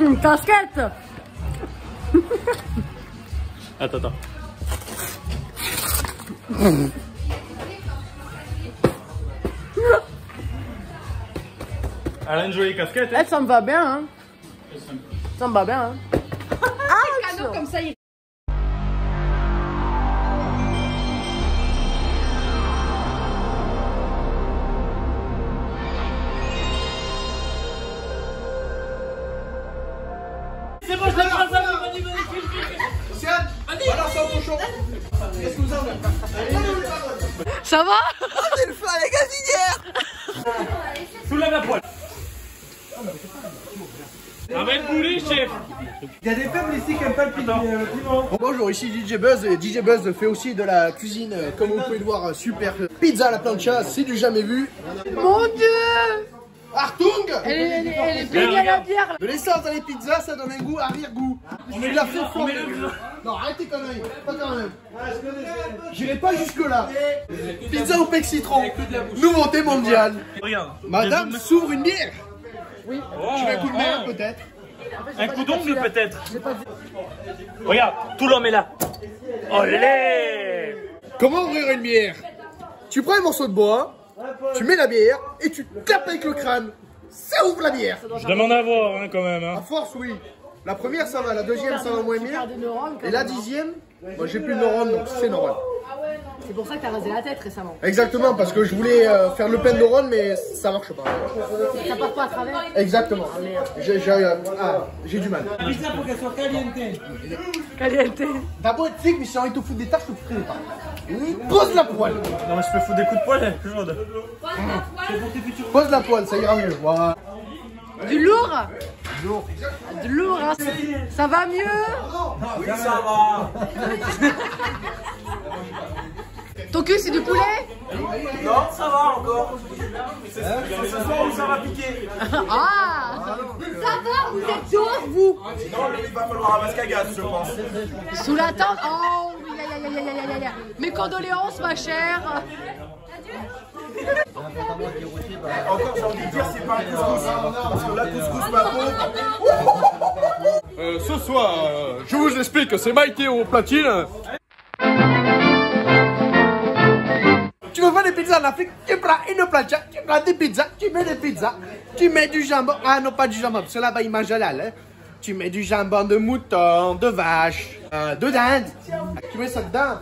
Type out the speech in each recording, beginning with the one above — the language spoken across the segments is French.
Une casquette. Attends. Elle a une jolie casquette. Elle, ça me va bien, hein. Ça me va bien, hein. Ah, cadeau comme ça, il... C'est bon, je l'ai pas ça, vas-y. Océane, balance ça au cochon. Qu'est-ce que vous en avez? Ça va? C'est le feu à la gazinière. Soulève la poêle. Avec boulet, chef. Il y a des peuples ici qui aiment pas le piment. Bonjour, ici DJ Buzz. Et DJ Buzz fait aussi de la cuisine, comme vous pouvez le voir, super. Pizza à la plancha, c'est du jamais vu. Mon Dieu! Artung! Elle est baignée à la bière. De l'essence dans les pizzas, ça donne un goût arrière-goût. Je la fais fort. Non, arrête tes conneries, pas quand même. J'irai pas jusque-là. Pizza au pec citron, nouveauté mondiale. Regarde. Madame s'ouvre une bière. Oui. Tu veux un coup de mer peut-être? Un coup d'ongle peut-être. Regarde, tout l'homme est là. Olé! Comment ouvrir une bière? Tu prends un morceau de bois, tu mets la bière et tu tapes avec le crâne. Ça ouvre la bière. Je demande à voir hein, quand même. À Hein. force, oui. La première, ça va. La deuxième, ça va moins bien. Des neurones, Et la 10e, moi j'ai plus de neurones, donc c'est normal. c'est pour ça que t'as rasé la tête récemment. Exactement, parce que je voulais faire le plein de neurones, mais ça marche pas. Ça passe pas à travers. Exactement. J'ai du mal. Pizza pour qu'elle soit caliente. Caliente. D'abord, tu sais que si j'ai envie de te foutre des tâches, je te ferai des tâches. Pose la poêle. Non mais je peux foutre des coups de poing, elle est plus chaude. Pose la poêle, ça ira mieux. Voilà. Du lourd. Du lourd, hein. Ça va mieux. Oui, ça va. Ton cul, c'est du poulet? Non, ça va encore. C'est ce soir où ça va piquer. Ah. Ça va, vous êtes dehors, vous? Non, mais il va falloir un masque à gaz, je pense. Sous la tente. Oh, ya. Mes condoléances, ma chère. Encore, j'ai envie de dire, c'est pas un couscous. Parce que la couscous, ma pauvre. Ce soir, je vous explique que c'est Maïté au platine. Tu veux faire des pizzas en Afrique? Tu prends une plancha, tu prends des pizzas, tu mets des pizzas, tu mets du jambon. Ah non, pas du jambon, parce que là-bas ils mangent halal. Hein. Tu mets du jambon de mouton, de vache, de dinde. Tu mets ça dedans.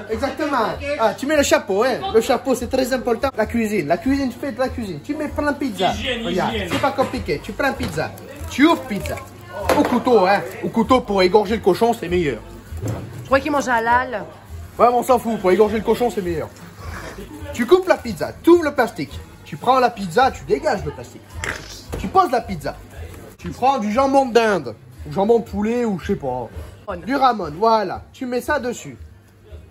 Exactement. Ah, tu mets le chapeau, hein. Le chapeau, c'est très important. La cuisine, tu fais de la cuisine. Tu mets plein de pizza. Regarde, c'est pas compliqué. Tu prends pizza, tu ouvres pizza. Au couteau, hein. Au couteau pour égorger le cochon, c'est meilleur. Je crois qu'il mange halal. Ouais, mais on s'en fout. Pour égorger le cochon, c'est meilleur. Tu coupes la pizza, tu ouvres le plastique. Tu prends la pizza, tu dégages le plastique. Tu poses la pizza. Tu prends du jambon d'Inde, ou jambon de poulet, ou je sais pas. Du ramon, voilà. Tu mets ça dessus.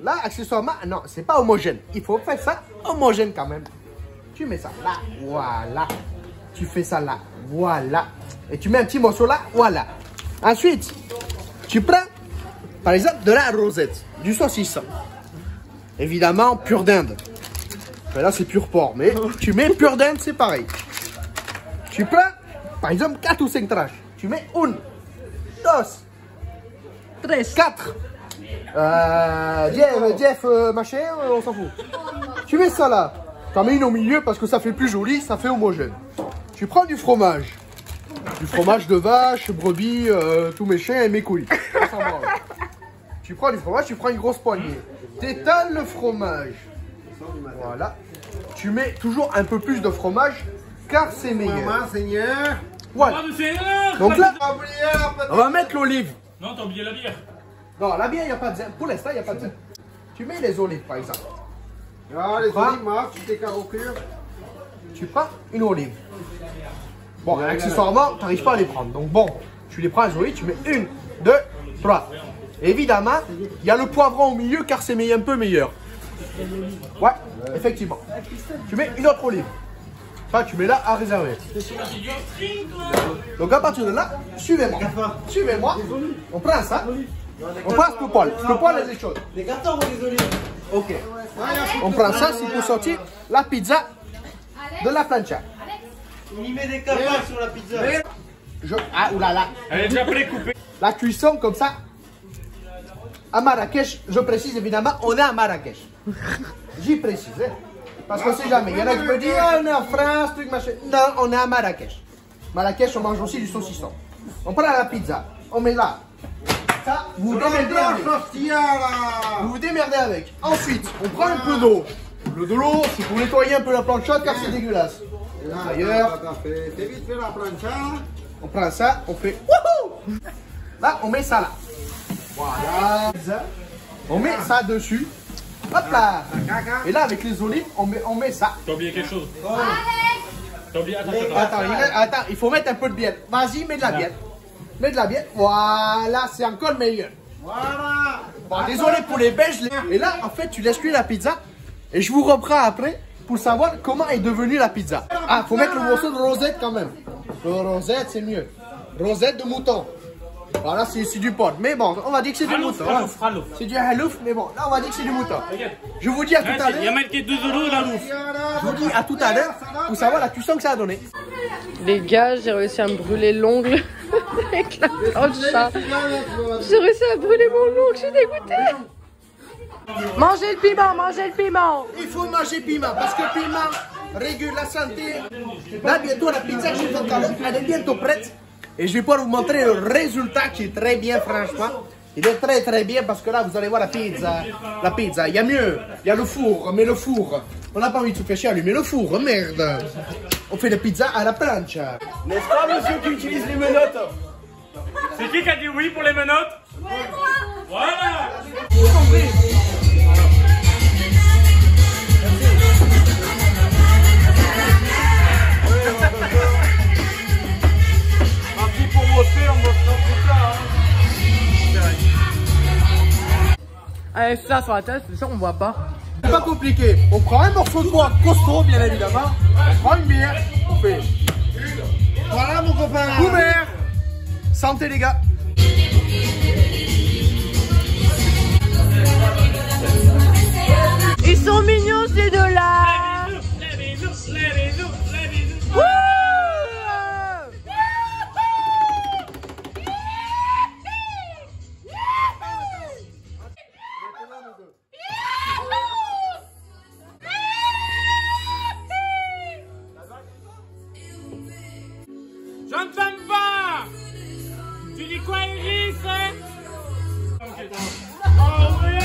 Là, accessoirement, non, c'est pas homogène. Il faut faire ça homogène quand même. Tu mets ça là, voilà. Tu fais ça là, voilà. Et tu mets un petit morceau là, voilà. Ensuite, tu prends, par exemple, de la rosette, du saucisson. Évidemment, pur d'Inde. Ben là, c'est pur porc, mais tu mets pur d'Inde, c'est pareil. Tu prends, par exemple, 4 ou 5 tranches. Tu mets 1, 2, 4. 10, machin, on s'en fout. Tu mets ça là. Tu en mets une au milieu parce que ça fait plus joli, ça fait homogène. Tu prends du fromage. Du fromage de vache, brebis, tous mes chiens et mes couilles. Tu prends du fromage, tu prends une grosse poignée. T'étales le fromage. Voilà. Tu mets toujours un peu plus de fromage car c'est meilleur. Voilà. Donc là, on va mettre l'olive. Non, t'as oublié la bière. Non, la bière, il n'y a pas de zèbre. Pour l'instant, il n'y a pas de zèbre. Tu mets les olives, par exemple. Ah, les olives, moi, tu t'es carocure. Tu prends une olive. Bon, accessoirement, tu n'arrives pas à les prendre. Donc bon, tu les prends les olives, tu mets 1, 2, 3. Évidemment, il y a le poivron au milieu car c'est un peu meilleur. Ouais, effectivement. Tu mets une autre olive. Ça, tu mets là à réserver. Donc à partir de là, suivez-moi. Suivez-moi. On prend ça. On passe le poil. Le poil, elle est chaude. Les gâteaux ou les olives? Ok. On prend ça, c'est pour sortir la pizza de la plancha. Il met des cafards sur la pizza. Ah, oulala. Elle est déjà précoupée. La cuisson comme ça. À Marrakech, je précise évidemment, on est à Marrakech. J'y précise, hein. Parce qu'on sait jamais. Il y en a qui me disent, ah, on est en France, truc machin. Non, on est à Marrakech. Marrakech, on mange aussi du saucisson. On prend la pizza, on met là. Ça, vous vous démerdez avec. Vous vous démerdez avec. Ensuite, on prend un peu d'eau. Le de l'eau, c'est pour nettoyer un peu la plancha car c'est dégueulasse. D'ailleurs, on prend ça, on fait wouhou. Là, on met ça là. Voilà. On met ça dessus. Hop là. Et là, avec les olives, on met ça. T'as oublié quelque chose. T'as oublié. Attends, il faut mettre un peu de bière. Vas-y, mets de la bière. Mets de la bière. Voilà, c'est encore meilleur. Voilà. Bon, désolé pour les Belges. Et là, en fait, tu laisses cuire la pizza. Et je vous reprends après pour savoir comment est devenue la pizza. Ah, faut mettre le morceau de rosette quand même. Le rosette, c'est mieux. Rosette de mouton. Voilà, c'est du porc. Mais bon, on va dire que c'est du mouton. C'est du halouf, mais bon, là, on va dire que c'est du mouton. Je vous dis à tout à l'heure. Il y a marqué 2 € la louf. Je vous dis à tout à l'heure pour savoir la cuisson que ça a donné. Les gars, j'ai réussi à me brûler l'ongle avec la plancha. J'ai réussi à brûler mon ongle, je suis dégoûtée. Mangez le piment, mangez le piment. Il faut manger piment parce que piment régule la santé. Là, bientôt, la pizza que je fais tout à l'heure, elle est bientôt prête. Et je vais pouvoir vous montrer le résultat qui est très bien, franchement. Il est très très bien parce que là, vous allez voir la pizza. La pizza, il y a mieux. Il y a le four, mais le four. On n'a pas envie de se faire chier à allumer le four, merde. On fait la pizza à la plancha. N'est-ce pas, monsieur, qui utilise les menottes? C'est qui a dit oui pour les menottes? Voilà. Allez, ça sur la tête, c'est ça on voit pas. C'est pas compliqué. On prend un morceau de bois costaud, bien évidemment. On prend une bière. On fait. Voilà, mon copain. Ouvert. Santé, les gars. Ils sont mignons ces deux-là. Je ne t'aime pas. Tu dis quoi, Iris? Oh oui.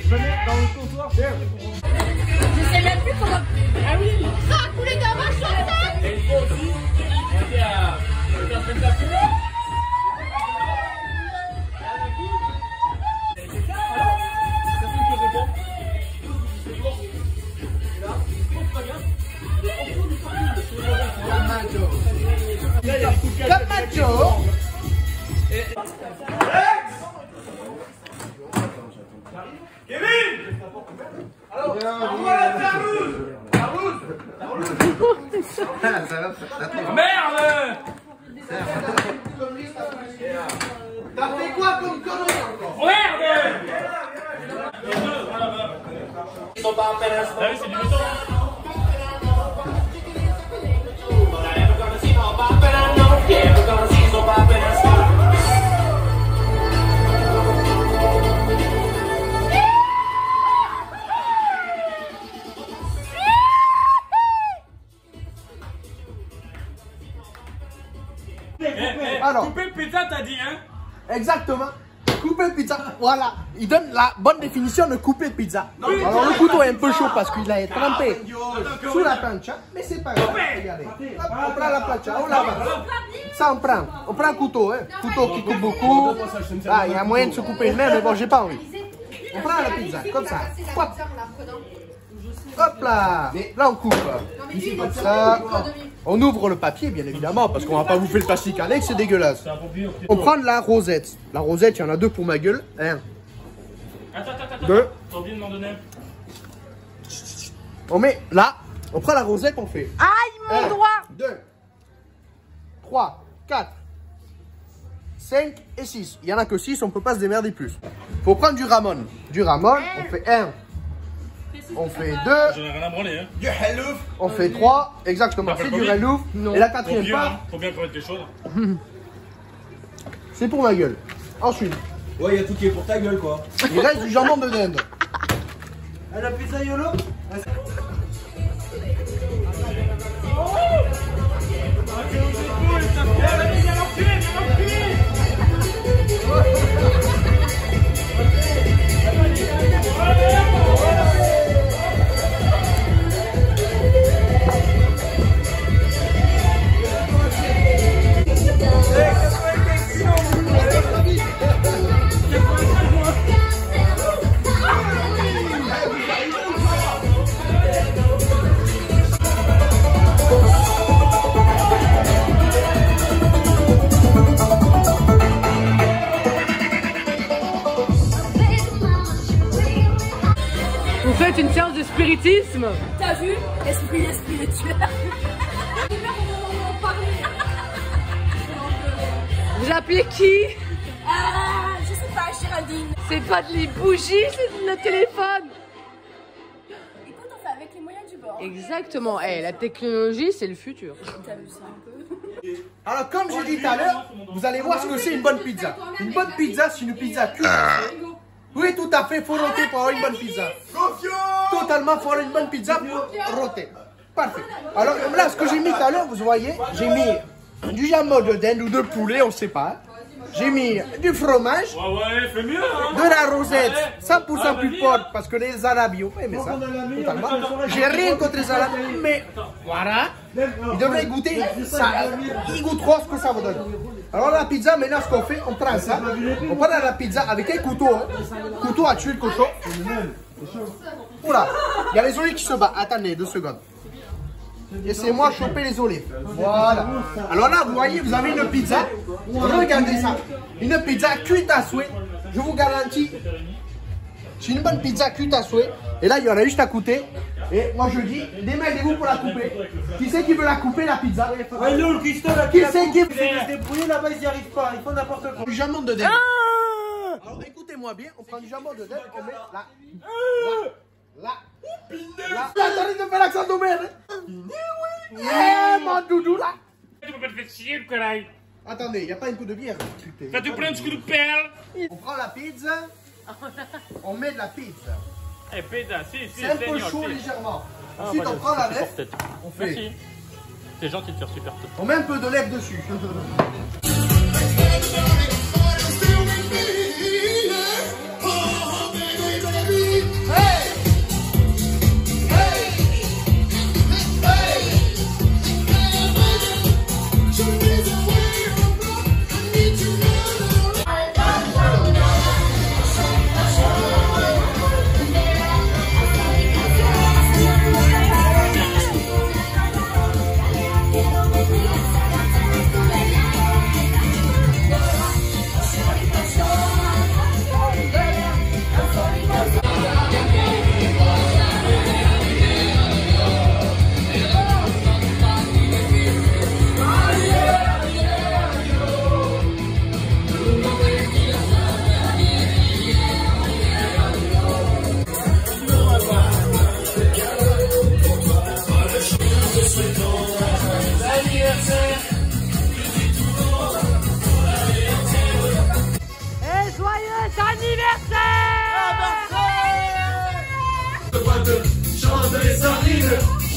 Venez dans le comptoir. Je sais même plus comment. Ah oui. Ça a coulé dans ma chaussette. Et il faut aussi. On à spectaculaire. Camacho. Kevin. Merde. T'as fait quoi comme connerie encore? Merde. Ah oui, c'est du béton. Alors. Couper le pizza, t'as dit, hein? Exactement. Couper pizza. Voilà. Il donne la bonne définition de couper pizza. Alors le couteau est un peu chaud parce qu'il a été trempé sous la plancha. Mais c'est pas grave. Regardez. Hop, on prend la plancha. On la va. Ça on prend. On prend un couteau. Hein. Couteau qui coupe beaucoup. Ah, il y a moyen de se couper une main, mais bon, j'ai pas envie. On prend la pizza comme ça. Hop. Hop là. Là on coupe. Comme ça. On ouvre le papier, bien évidemment, parce qu'on va pas vous faire le plastique avec, c'est dégueulasse. On prend de la rosette. La rosette, il y en a 2 pour ma gueule. 1. Attends. 2. T'as oublié de m'en donner. On met là. On prend la rosette, on fait. Aïe, mon doigt. 2, 3, 4, 5 et 6. Il y en a que 6, on peut pas se démerder plus. Faut prendre du ramon. Du ramon, on fait 1. On fait 2. J'en ai rien à branler, hein. Du hello. On fait 3. Exactement, c'est du relouf. Et la quatrième part, faut bien connaître les choses. c'est pour ma gueule. Ensuite, Ouais, il y a tout qui est pour ta gueule, quoi. il reste du jambon de dinde. Ah, la pizza YOLO. Vous faites une séance de spiritisme? T'as vu? Esprit spirituel. Vous appelez qui? Je sais pas, Géraldine. C'est pas de les bougies, c'est de le téléphone. Écoute, on fait avec les moyens du bord. Exactement. Eh, la technologie, c'est le futur. T'as vu ça un peu? Alors, comme j'ai dit tout à l'heure, vous allez voir ce que c'est une bonne pizza. Une bonne pizza, c'est une pizza cuite. Oui, tout à fait, faut roter pour avoir une bonne pizza. Totalement, faut avoir une bonne pizza pour roter. Parfait. Alors là, ce que j'ai mis tout à l'heure, vous voyez, j'ai mis du jambon de dinde ou de poulet, on sait pas. J'ai mis du fromage, Ouais, fais mieux, hein. de la rosette, 100% plus forte, parce que les Arabes ont fait, mais ça, totalement. J'ai rien contre les Arabes, mais voilà. Ils devraient goûter ça. Ils goûteront ce que ça vous donne. Alors la pizza, maintenant ce qu'on fait, on prend ça, on prend la pizza avec un couteau, hein. Couteau à tuer le cochon. Oula, il y a les olives qui se battent. Attendez, 2 secondes. Laissez-moi choper les olives. Voilà. Alors là, vous voyez, vous avez une pizza. Regardez ça. Une pizza cuite à souhait. Je vous garantis. C'est une bonne pizza cuite à souhait. Et là, il y en a juste à côté. Et moi, je dis, démerdez-vous pour la couper. Qui c'est qui veut la couper, la pizza? Ouais, nous, le Christo, là, Qui c'est qui veut se débrouiller là-bas, ils n'y arrivent pas. Ils font n'importe quoi. du jambon de dinde? Alors, écoutez-moi bien. On prend du jambon de dinde. On met là. Là. Là. T'arrêtes de faire l'accent de merde. Eh, mon doudou, là. Tu peux pas te faire chier, le caraï. Attendez, il n'y a pas un coup de bière. Fais-tu plein de coups de perles? On prend la pizza, on met de la pizza. Eh, pizza, si, C'est un peu chaud légèrement. Ensuite, on prend la lèvre, on fait. Merci. C'est gentil de faire super tôt. On met un peu de lèvre dessus.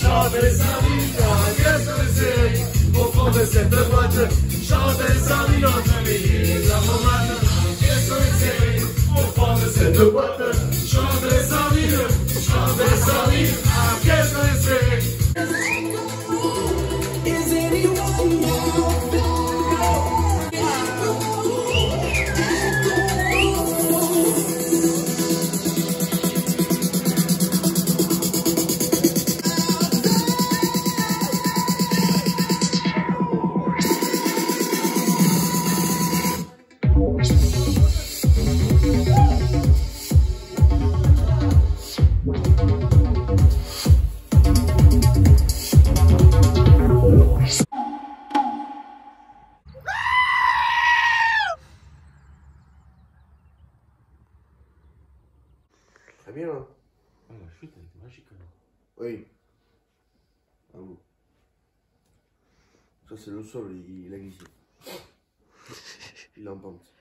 Chante les sardines, qu'est-ce que c'est au fond de cette boîte? Chante les sardines entre les lignes de la romane. Qu'est-ce que c'est au fond de cette boîte? Chante les sardines, qu'est-ce que c'est? Is anyone Très bien, hein. Ah, la chute, elle était magique. Hein. Oui. Ah bon. Ça, c'est le sol, il a glissé. Il est en pente.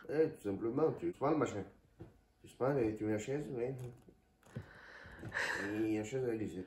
Eh, tout simplement, tu prends le machin. Tu prends et tu mets la chaise, ouais. Et la chaise, elle a glissé.